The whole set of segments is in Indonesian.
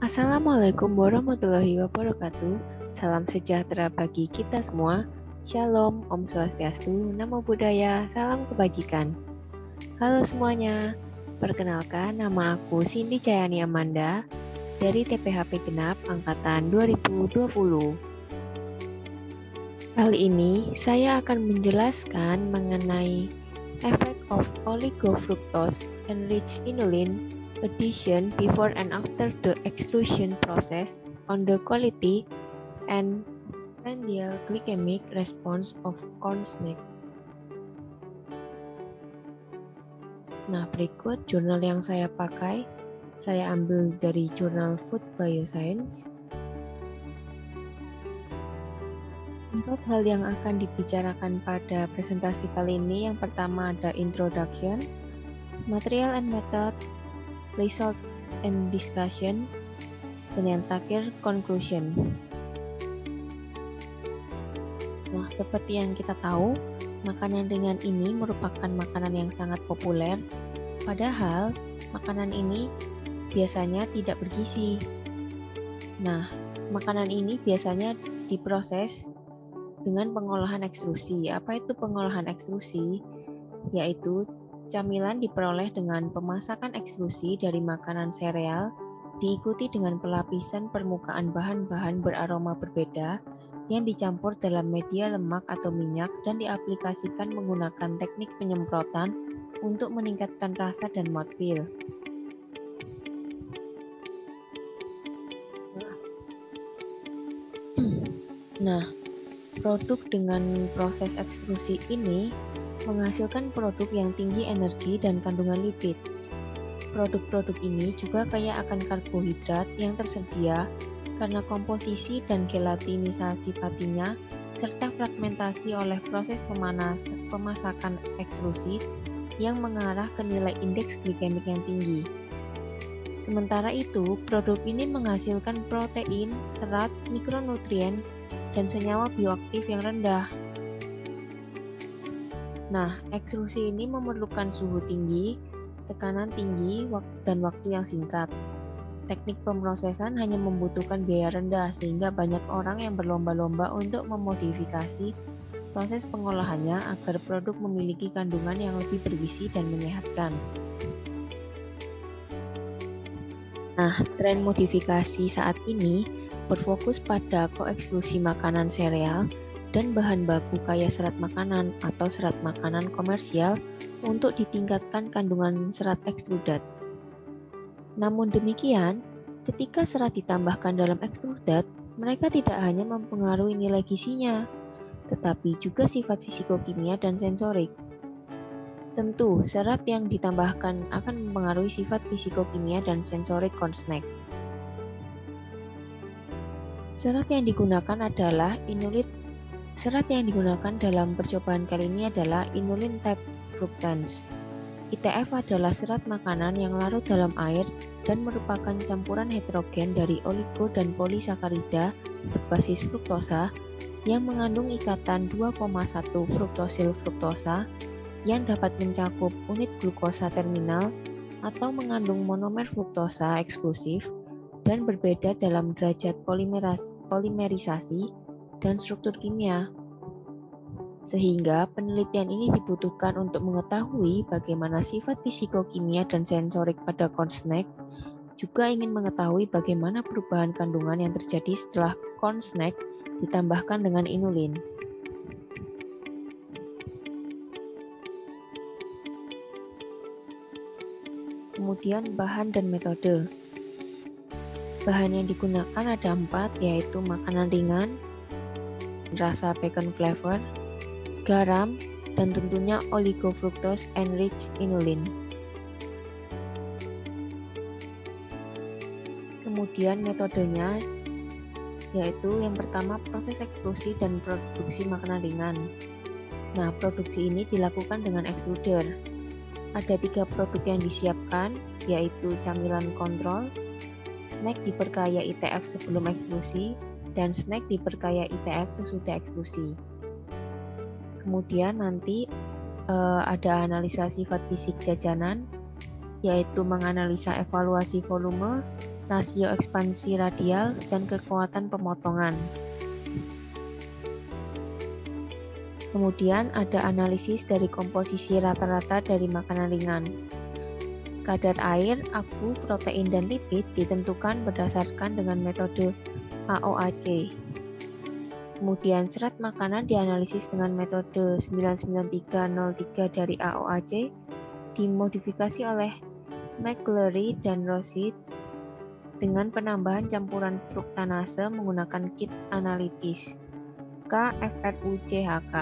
Assalamualaikum warahmatullahi wabarakatuh. Salam sejahtera bagi kita semua. Shalom, Om Swastiastu, Namo Buddhaya, salam kebajikan. Halo semuanya, perkenalkan nama aku Cindy Cayani Amanda dari TPHP Genap Angkatan 2020. Kali ini saya akan menjelaskan mengenai effect of oligofructose enriched inulin addition before and after the extrusion process on the quality and prandial glycemic response of corn snack. Nah, berikut jurnal yang saya pakai. Saya ambil dari jurnal Food Bioscience. Untuk hal yang akan dibicarakan pada presentasi kali ini, yang pertama ada introduction, material and method, result and discussion, dan yang terakhir conclusion. Nah, seperti yang kita tahu, makanan ringan ini merupakan makanan yang sangat populer, padahal makanan ini biasanya tidak bergizi. Nah, makanan ini biasanya diproses dengan pengolahan ekstrusi. Apa itu pengolahan ekstrusi? Yaitu camilan diperoleh dengan pemasakan ekstrusi dari makanan sereal, diikuti dengan pelapisan permukaan bahan-bahan beraroma berbeda yang dicampur dalam media lemak atau minyak dan diaplikasikan menggunakan teknik penyemprotan untuk meningkatkan rasa dan mouthfeel. Nah, produk dengan proses ekstrusi ini menghasilkan produk yang tinggi energi dan kandungan lipid. Produk-produk ini juga kaya akan karbohidrat yang tersedia karena komposisi dan gelatinisasi patinya serta fragmentasi oleh proses pemasakan ekstrusi yang mengarah ke nilai indeks glikemik yang tinggi. Sementara itu, produk ini menghasilkan protein, serat, mikronutrien, dan senyawa bioaktif yang rendah. Nah, ekstrusi ini memerlukan suhu tinggi, tekanan tinggi, dan waktu yang singkat. Teknik pemrosesan hanya membutuhkan biaya rendah sehingga banyak orang yang berlomba-lomba untuk memodifikasi proses pengolahannya agar produk memiliki kandungan yang lebih bergizi dan menyehatkan. Nah, tren modifikasi saat ini berfokus pada koekstrusi makanan sereal dan bahan baku kaya serat makanan atau serat makanan komersial untuk ditingkatkan kandungan serat ekstrudat. Namun demikian, ketika serat ditambahkan dalam ekstrudat, mereka tidak hanya mempengaruhi nilai gizinya, tetapi juga sifat fisikokimia dan sensorik. Tentu, serat yang ditambahkan akan mempengaruhi sifat fisikokimia dan sensorik corn snack. Serat yang digunakan dalam percobaan kali ini adalah inulin type fructans. ITF adalah serat makanan yang larut dalam air dan merupakan campuran heterogen dari oligo dan polisakarida berbasis fruktosa yang mengandung ikatan 2,1 fruktosil fruktosa yang dapat mencakup unit glukosa terminal atau mengandung monomer fruktosa eksklusif dan berbeda dalam derajat polimerisasi dan struktur kimia. Sehingga penelitian ini dibutuhkan untuk mengetahui bagaimana sifat fisikokimia dan sensorik pada corn snack, juga ingin mengetahui bagaimana perubahan kandungan yang terjadi setelah corn snack ditambahkan dengan inulin. Kemudian bahan dan metode. Bahan yang digunakan ada 4, yaitu makanan ringan, rasa bacon flavor, garam, dan tentunya oligofructose enriched inulin. Kemudian metodenya yaitu yang pertama proses ekstrusi dan produksi makanan ringan. Nah, produksi ini dilakukan dengan extruder. Ada 3 produk yang disiapkan, yaitu camilan kontrol, snack diperkaya ITF sebelum ekstrusi, dan snack diperkaya ITF sesudah ekstrusi. Kemudian nanti ada analisa sifat fisik jajanan, yaitu menganalisa evaluasi volume, rasio ekspansi radial, dan kekuatan pemotongan. Kemudian ada analisis dari komposisi rata-rata dari makanan ringan. Kadar air, abu, protein, dan lipid ditentukan berdasarkan dengan metode AOAC. Kemudian serat makanan dianalisis dengan metode 99303 dari AOAC, dimodifikasi oleh McClary dan Rosit dengan penambahan campuran fruktanase menggunakan kit analitis KFRUCHK.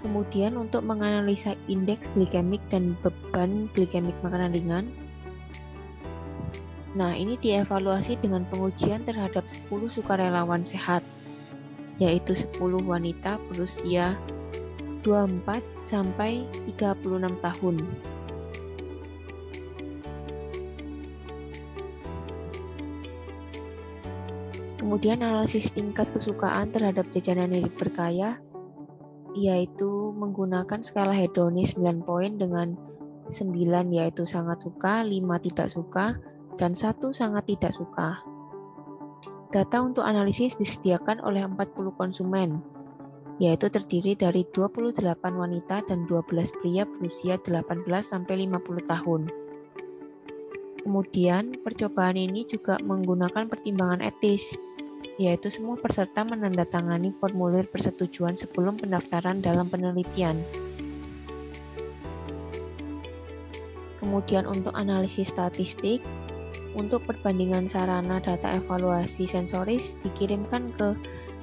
Kemudian untuk menganalisa indeks glikemik dan beban glikemik makanan ringan, nah ini dievaluasi dengan pengujian terhadap 10 sukarelawan sehat, yaitu 10 wanita berusia 24 sampai 36 tahun. Kemudian analisis tingkat kesukaan terhadap jajanan yang berkaya, yaitu menggunakan skala hedonis 9 poin dengan 9 yaitu sangat suka, 5 tidak suka, dan 1 sangat tidak suka. Data untuk analisis disediakan oleh 40 konsumen, yaitu terdiri dari 28 wanita dan 12 pria berusia 18 sampai 50 tahun. Kemudian, percobaan ini juga menggunakan pertimbangan etis, yaitu semua peserta menandatangani formulir persetujuan sebelum pendaftaran dalam penelitian. Kemudian untuk analisis statistik, untuk perbandingan sarana data evaluasi sensoris dikirimkan ke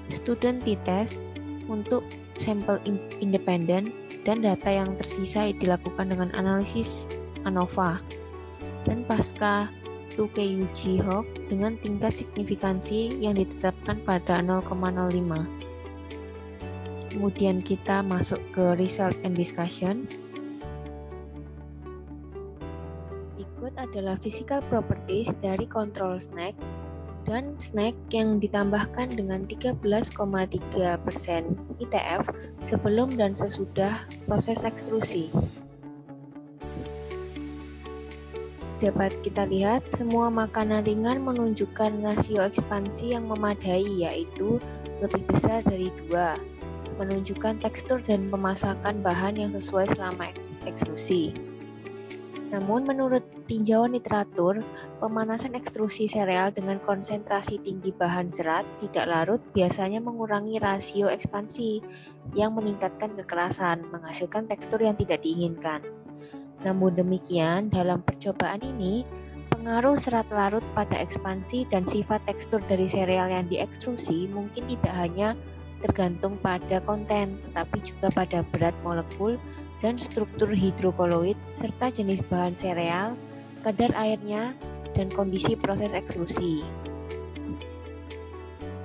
student t-test untuk sampel independen dan data yang tersisa dilakukan dengan analisis ANOVA dan pasca 2KUG Hawk dengan tingkat signifikansi yang ditetapkan pada 0,05. Kemudian kita masuk ke result and discussion. Berikut adalah physical properties dari control snack dan snack yang ditambahkan dengan 13,3% ITF sebelum dan sesudah proses ekstrusi. Dapat kita lihat semua makanan ringan menunjukkan rasio ekspansi yang memadai, yaitu lebih besar dari 2, menunjukkan tekstur dan pemasakan bahan yang sesuai selama ekstrusi. Namun menurut tinjauan literatur, pemanasan ekstrusi sereal dengan konsentrasi tinggi bahan serat tidak larut biasanya mengurangi rasio ekspansi yang meningkatkan kekerasan, menghasilkan tekstur yang tidak diinginkan. Namun demikian, dalam percobaan ini, pengaruh serat larut pada ekspansi dan sifat tekstur dari sereal yang diekstrusi mungkin tidak hanya tergantung pada konten, tetapi juga pada berat molekul dan struktur hidrokoloid, serta jenis bahan sereal, kadar airnya, dan kondisi proses ekstrusi.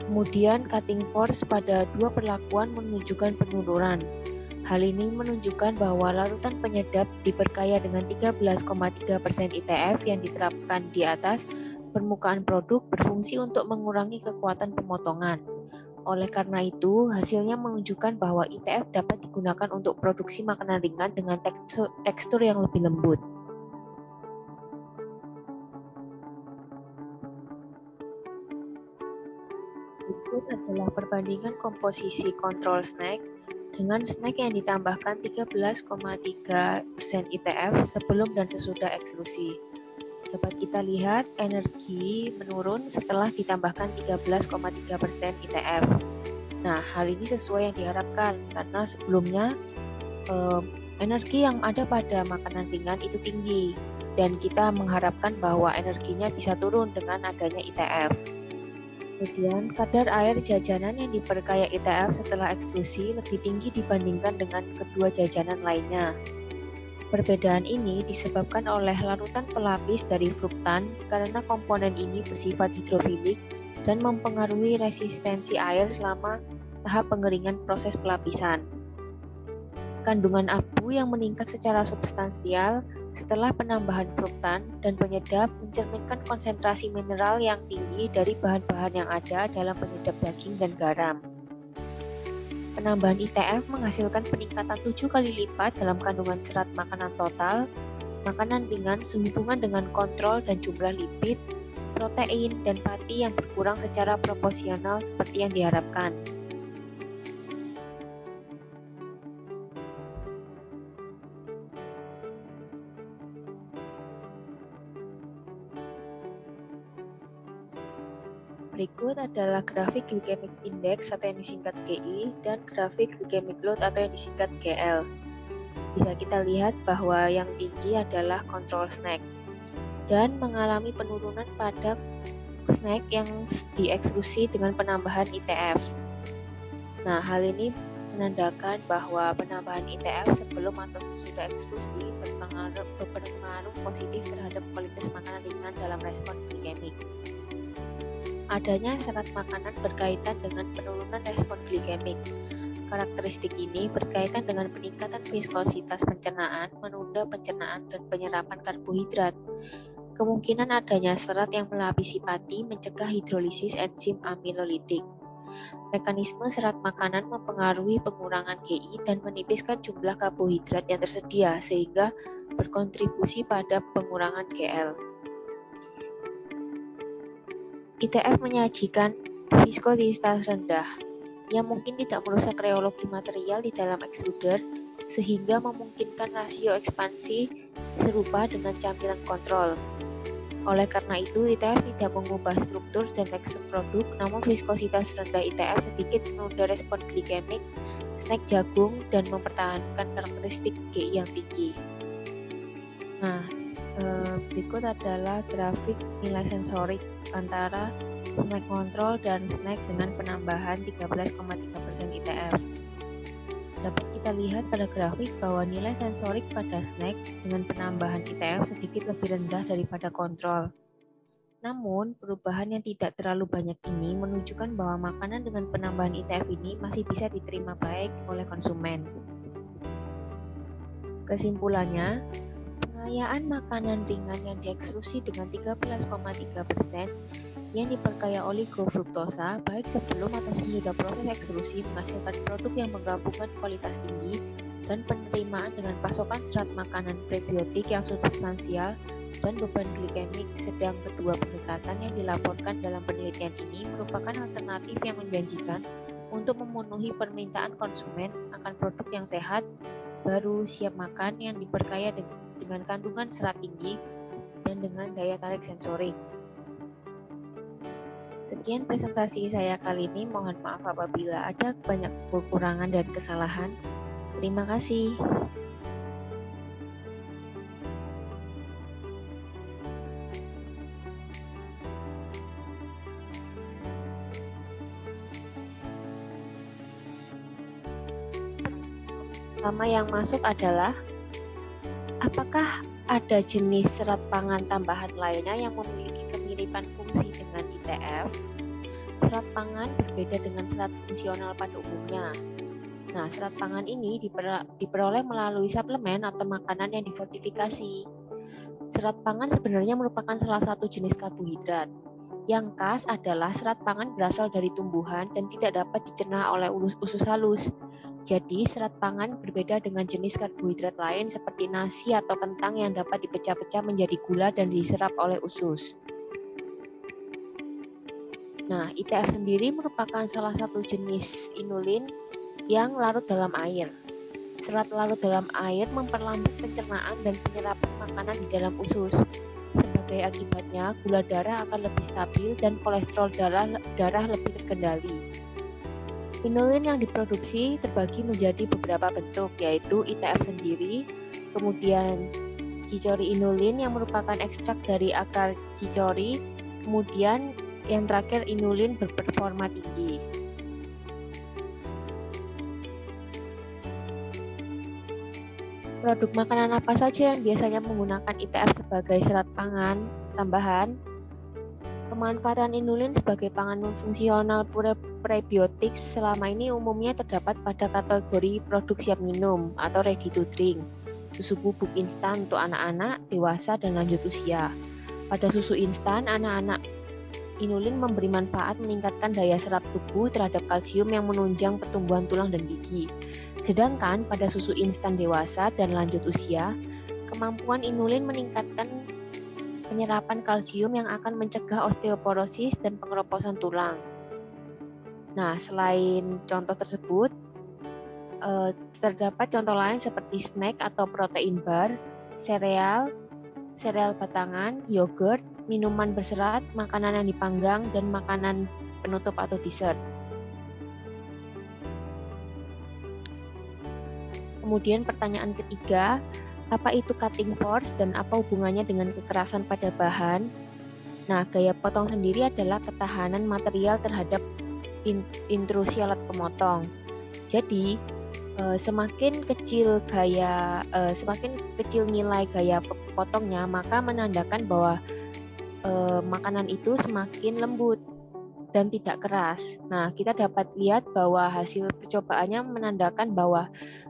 Kemudian, cutting force pada dua perlakuan menunjukkan penurunan. Hal ini menunjukkan bahwa larutan penyedap diperkaya dengan 13,3% ITF yang diterapkan di atas permukaan produk berfungsi untuk mengurangi kekuatan pemotongan. Oleh karena itu, hasilnya menunjukkan bahwa ITF dapat digunakan untuk produksi makanan ringan dengan tekstur yang lebih lembut. Berikut adalah perbandingan komposisi control snack dengan snack yang ditambahkan 13,3% ITF sebelum dan sesudah ekstrusi. Dapat kita lihat energi menurun setelah ditambahkan 13,3% ITF. Nah, hal ini sesuai yang diharapkan karena sebelumnya energi yang ada pada makanan ringan itu tinggi dan kita mengharapkan bahwa energinya bisa turun dengan adanya ITF. Kemudian, kadar air jajanan yang diperkaya ITF setelah ekstrusi lebih tinggi dibandingkan dengan kedua jajanan lainnya. Perbedaan ini disebabkan oleh larutan pelapis dari fruktan karena komponen ini bersifat hidrofilik dan mempengaruhi resistensi air selama tahap pengeringan proses pelapisan. Kandungan abu yang meningkat secara substansial setelah penambahan fruktan dan penyedap mencerminkan konsentrasi mineral yang tinggi dari bahan-bahan yang ada dalam penyedap daging dan garam. Penambahan ITF menghasilkan peningkatan 7 kali lipat dalam kandungan serat makanan total Makanan ringan sehubungan dengan kontrol dan jumlah lipid, protein, dan pati yang berkurang secara proporsional seperti yang diharapkan. Berikut adalah grafik glycemic index atau yang disingkat GI dan grafik glycemic load atau yang disingkat GL. Bisa kita lihat bahwa yang tinggi adalah kontrol snack dan mengalami penurunan pada snack yang diekstrusi dengan penambahan ITF. Nah, hal ini menandakan bahwa penambahan ITF sebelum atau sesudah ekstrusi berpengaruh positif terhadap kualitas makanan ringan dalam respon glikemik. Adanya serat makanan berkaitan dengan penurunan respon glikemik. Karakteristik ini berkaitan dengan peningkatan viskositas pencernaan, menunda pencernaan dan penyerapan karbohidrat. Kemungkinan adanya serat yang melapisi pati mencegah hidrolisis enzim amilolitik. Mekanisme serat makanan mempengaruhi pengurangan GI dan menipiskan jumlah karbohidrat yang tersedia sehingga berkontribusi pada pengurangan GL. ITF menyajikan viskositas rendah yang mungkin tidak merusak reologi material di dalam ekstruder sehingga memungkinkan rasio ekspansi serupa dengan camilan kontrol. Oleh karena itu, ITF tidak mengubah struktur dan tekstur produk, namun viskositas rendah ITF sedikit menunda respon glikemik snack jagung dan mempertahankan karakteristik GI yang tinggi. Nah, berikut adalah grafik nilai sensorik antara snack kontrol dan snack dengan penambahan 13,3% ITF. Dapat kita lihat pada grafik bahwa nilai sensorik pada snack dengan penambahan ITF sedikit lebih rendah daripada kontrol. Namun, perubahan yang tidak terlalu banyak ini menunjukkan bahwa makanan dengan penambahan ITF ini masih bisa diterima baik oleh konsumen. Kesimpulannya, pengayaan makanan ringan yang diekstrusi dengan 13,3% yang diperkaya oligofruktosa baik sebelum atau sesudah proses ekstrusi menghasilkan produk yang menggabungkan kualitas tinggi dan penerimaan dengan pasokan serat makanan prebiotik yang substansial dan beban glikemik sedang. Kedua pendekatan yang dilaporkan dalam penelitian ini merupakan alternatif yang menjanjikan untuk memenuhi permintaan konsumen akan produk yang sehat, baru, siap makan yang diperkaya dengan kandungan serat tinggi dan dengan daya tarik sensorik. Sekian presentasi saya kali ini, mohon maaf apabila ada banyak kekurangan dan kesalahan. Terima kasih. Pertama yang masuk adalah, apakah ada jenis serat pangan tambahan lainnya yang memiliki kemiripan fungsi dengan ITF? Serat pangan berbeda dengan serat fungsional pada umumnya. Nah, serat pangan ini diperoleh melalui suplemen atau makanan yang difortifikasi. Serat pangan sebenarnya merupakan salah satu jenis karbohidrat. Yang khas adalah serat pangan berasal dari tumbuhan dan tidak dapat dicerna oleh usus halus. Jadi, serat pangan berbeda dengan jenis karbohidrat lain seperti nasi atau kentang yang dapat dipecah-pecah menjadi gula dan diserap oleh usus. Nah, ITF sendiri merupakan salah satu jenis inulin yang larut dalam air. Serat larut dalam air memperlambat pencernaan dan penyerapan makanan di dalam usus. Sebagai akibatnya, gula darah akan lebih stabil dan kolesterol darah lebih terkendali. Inulin yang diproduksi terbagi menjadi beberapa bentuk, yaitu ITF sendiri, kemudian cicori inulin yang merupakan ekstrak dari akar cicori, kemudian yang terakhir inulin berperforma tinggi. Produk makanan apa saja yang biasanya menggunakan ITF sebagai serat pangan tambahan? Pemanfaatan inulin sebagai pangan non-fungsional prebiotik selama ini umumnya terdapat pada kategori produk siap minum atau ready to drink, susu bubuk instan untuk anak-anak, dewasa, dan lanjut usia. Pada susu instan, anak-anak inulin memberi manfaat meningkatkan daya serap tubuh terhadap kalsium yang menunjang pertumbuhan tulang dan gigi. Sedangkan pada susu instan dewasa dan lanjut usia, kemampuan inulin meningkatkan penyerapan kalsium yang akan mencegah osteoporosis dan pengeroposan tulang. Nah, selain contoh tersebut, terdapat contoh lain seperti snack atau protein bar, sereal batangan, yogurt, minuman berserat, makanan yang dipanggang, dan makanan penutup atau dessert. Kemudian pertanyaan ketiga, apa itu cutting force dan apa hubungannya dengan kekerasan pada bahan? Nah, gaya potong sendiri adalah ketahanan material terhadap intrusi alat pemotong. Jadi, semakin kecil nilai gaya potongnya, maka menandakan bahwa makanan itu semakin lembut dan tidak keras. Nah, kita dapat lihat bahwa hasil percobaannya menandakan bahwa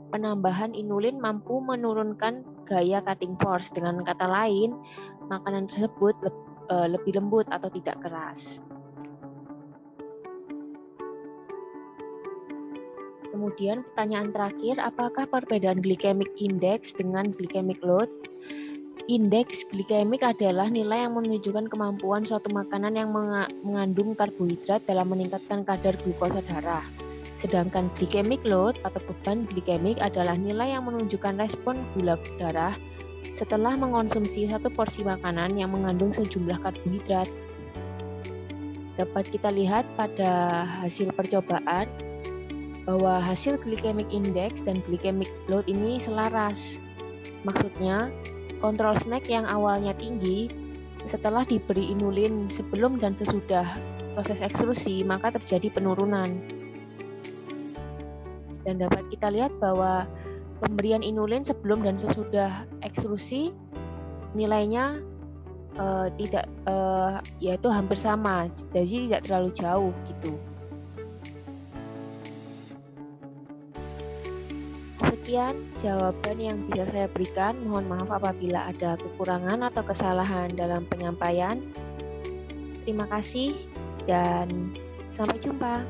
penambahan inulin mampu menurunkan gaya cutting force. Dengan kata lain, makanan tersebut lebih lembut atau tidak keras. Kemudian pertanyaan terakhir, apakah perbedaan glycemic index dengan glycemic load? Indeks glikemik adalah nilai yang menunjukkan kemampuan suatu makanan yang mengandung karbohidrat dalam meningkatkan kadar glukosa darah. Sedangkan glycemic load atau beban glikemik adalah nilai yang menunjukkan respon gula darah setelah mengonsumsi satu porsi makanan yang mengandung sejumlah karbohidrat. Dapat kita lihat pada hasil percobaan bahwa hasil glycemic index dan glycemic load ini selaras. Maksudnya, kontrol snack yang awalnya tinggi setelah diberi inulin sebelum dan sesudah proses ekstrusi, maka terjadi penurunan. Dan dapat kita lihat bahwa pemberian inulin sebelum dan sesudah ekstrusi nilainya yaitu hampir sama, jadi tidak terlalu jauh gitu. Sekian jawaban yang bisa saya berikan. Mohon maaf apabila ada kekurangan atau kesalahan dalam penyampaian. Terima kasih dan sampai jumpa.